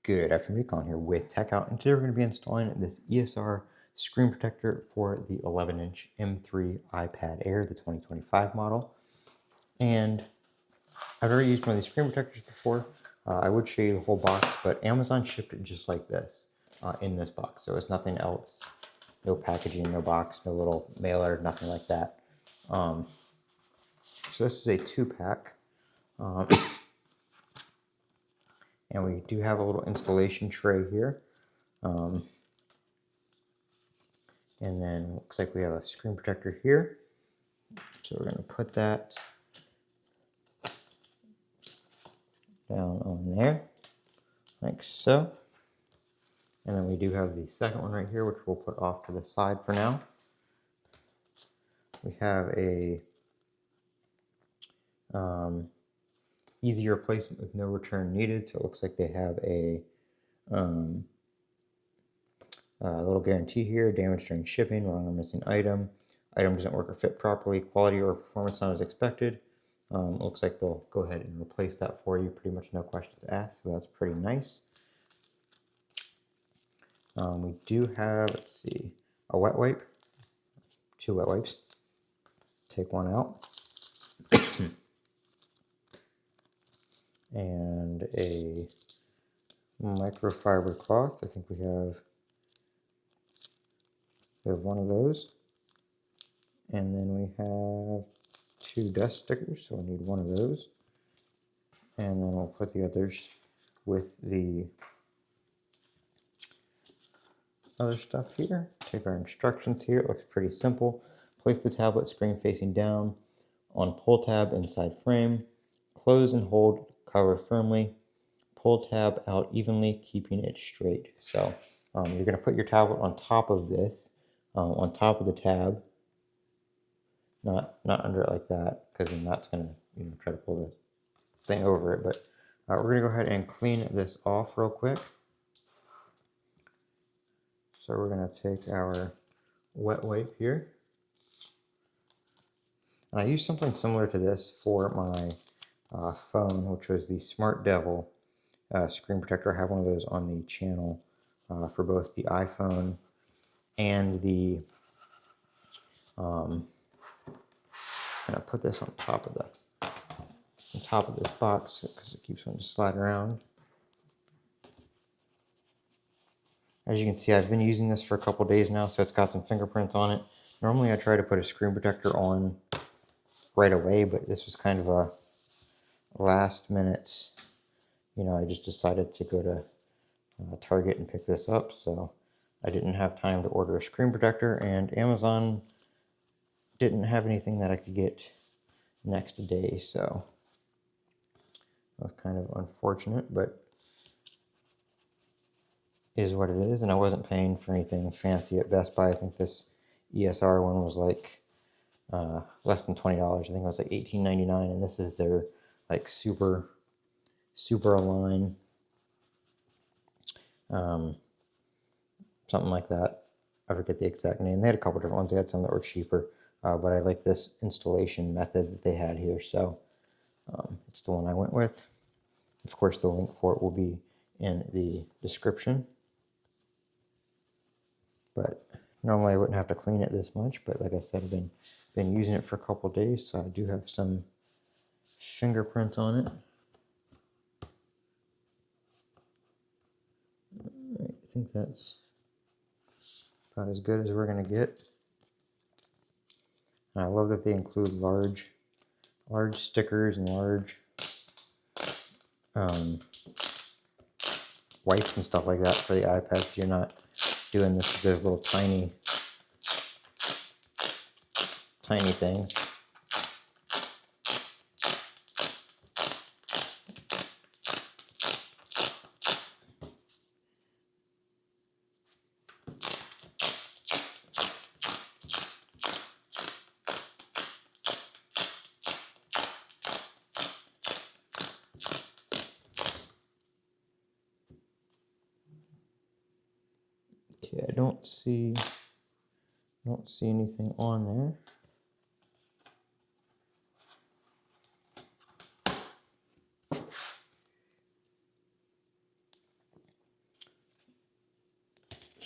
Good afternoon, Colin here with Techout, and today we're going to be installing this ESR screen protector for the 11-inch M3 iPad Air, the 2025 model. And I've already used one of these screen protectors before. I would show you the whole box, but Amazon shipped it just like this in this box. So it's nothing else, no packaging, no box, no little mailer, nothing like that. So this is a 2-pack. And we do have a little installation tray here. And then looks like we have a screen protector here. So we're going to put that down on there, like so. And then we do have the second one right here, which we'll put off to the side for now. We have a easy replacement with no return needed. So it looks like they have a little guarantee here: damage during shipping, wrong or missing item, item doesn't work or fit properly, quality or performance not as expected. Looks like they'll go ahead and replace that for you, pretty much no questions asked, so that's pretty nice. We do have, let's see, a wet wipe, 2 wet wipes. Take one out. And a microfiber cloth. I think we have one of those. And then we have 2 dust stickers, so we need one of those. And then we'll put the others with the other stuff here. Take our instructions here. It looks pretty simple. Place the tablet screen facing down on pull tab inside frame. Close and hold cover firmly. Pull tab out evenly, keeping it straight. So you're going to put your tablet on top of this, on top of the tab, not under it like that, because then that's going to try to pull the thing over it. But we're going to go ahead and clean this off real quick. So we're going to take our wet wipe here. And I used something similar to this for my phone, which was the Smart Devil screen protector. I have one of those on the channel for both the iPhone and the I'm gonna put this on top of this box because it keeps on just sliding around. As you can see, I've been using this for a couple days now, so it's got some fingerprints on it. Normally I try to put a screen protector on right away, but this was kind of a last minute, I just decided to go to Target and pick this up, so I didn't have time to order a screen protector, and Amazon didn't have anything that I could get next day, so that was kind of unfortunate, but is what it is. And I wasn't paying for anything fancy at Best Buy. I think this ESR one was like less than $20. I think it was like $18.99, and this is their like super align, something like that. I forget the exact name. They had a couple different ones. They had some that were cheaper, but I like this installation method that they had here, so it's the one I went with. Of course, the link for it will be in the description. But normally I wouldn't have to clean it this much, but like I said, I've been using it for a couple days, so I do have some fingerprint on it. All right, I think that's about as good as we're going to get. And I love that they include large stickers and large wipes and stuff like that for the iPad, so you're not doing this with those little tiny things. Okay, I don't see anything on there.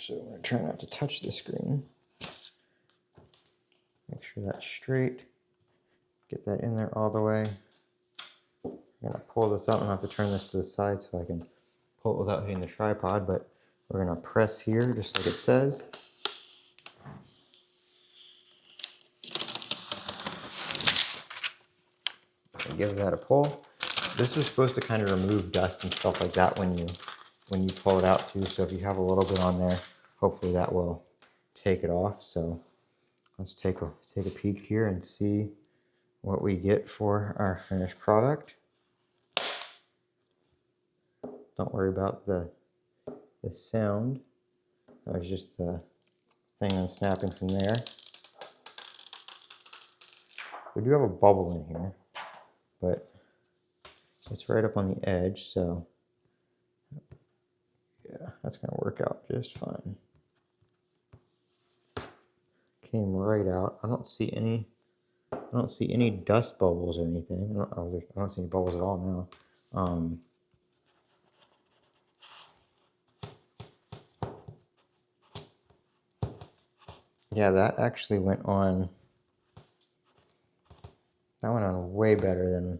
So I'm going to try not to touch the screen. Make sure that's straight. Get that in there all the way. I'm going to pull this up and I have to turn this to the side so I can pull it without hitting the tripod, but we're going to press here just like it says. And give that a pull. This is supposed to kind of remove dust and stuff like that when you pull it out too. So if you have a little bit on there, hopefully that will take it off. So let's take a peek here and see what we get for our finished product. Don't worry about the sound. That was just the thing unsnapping from there. We do have a bubble in here, but it's right up on the edge, so yeah, that's gonna work out just fine. Came right out. I don't see any dust bubbles or anything. I don't see any bubbles at all now. Yeah, that actually went on. That went on way better than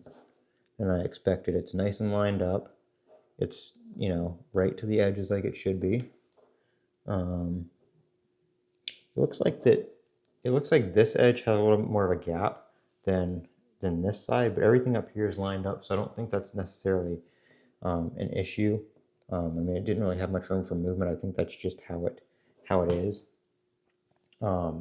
I expected. It's nice and lined up. It's, you know, right to the edges like it should be. It looks like this edge has a little bit more of a gap than this side, but everything up here is lined up, so I don't think that's necessarily an issue. I mean, it didn't really have much room for movement. I think that's just how it is. But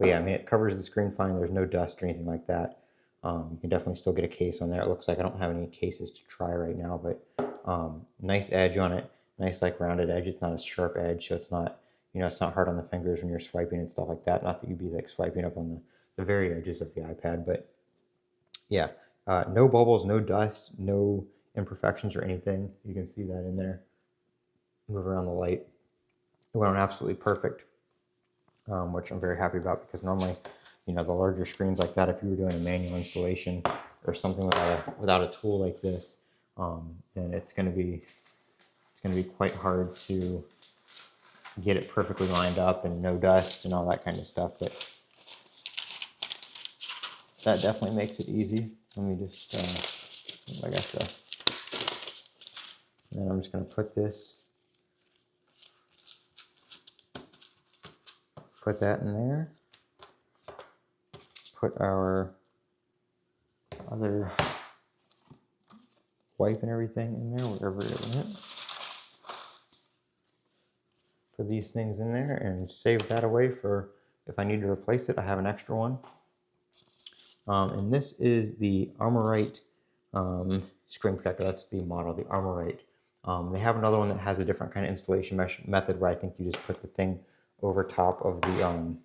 yeah, I mean, it covers the screen fine. There's no dust or anything like that. You can definitely still get a case on there. It looks like I don't have any cases to try right now, but nice edge on it. Nice, like, rounded edge. It's not a sharp edge, so it's not, you know, it's not hard on the fingers when you're swiping and stuff like that. Not that you'd be, like, swiping up on the very edges of the iPad, but yeah. No bubbles, no dust, no imperfections or anything. You can see that in there. Move around the light. It went on absolutely perfect. Which I'm very happy about, because normally, you know, the larger screens like that, if you were doing a manual installation or something without a tool like this, then it's going to be quite hard to get it perfectly lined up and no dust and all that kind of stuff. But that definitely makes it easy. Let me just, I got the, and then I'm just going to put that in there. Put our other wipe and everything in there, wherever it went. Put these things in there and save that away for if I need to replace it. I have an extra one. And this is the Armorite screen protector. That's the model, the Armorite. They have another one that has a different kind of installation method where I think you just put the thing over top of the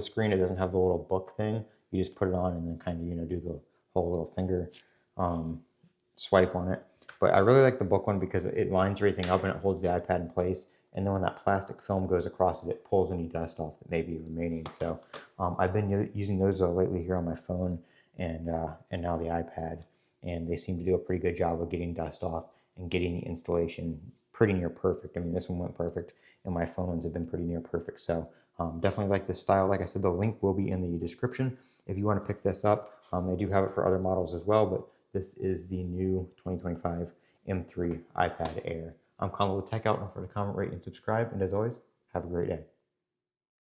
screen. It doesn't have the little book thing. You just put it on and then kind of, you know, do the whole little finger swipe on it. But I really like the book one because it lines everything up and it holds the iPad in place. And then when that plastic film goes across it, it pulls any dust off that may be remaining. So I've been using those lately here on my phone and now the iPad. And they seem to do a pretty good job of getting dust off and getting the installation pretty near perfect. I mean, this one went perfect, and my phone ones have been pretty near perfect. So definitely like this style. Like I said, the link will be in the description if you want to pick this up. They do have it for other models as well, but this is the new 2025 M3 iPad Air. I'm Colin with Techout. Don't forget to comment, rate, and subscribe. And as always, have a great day.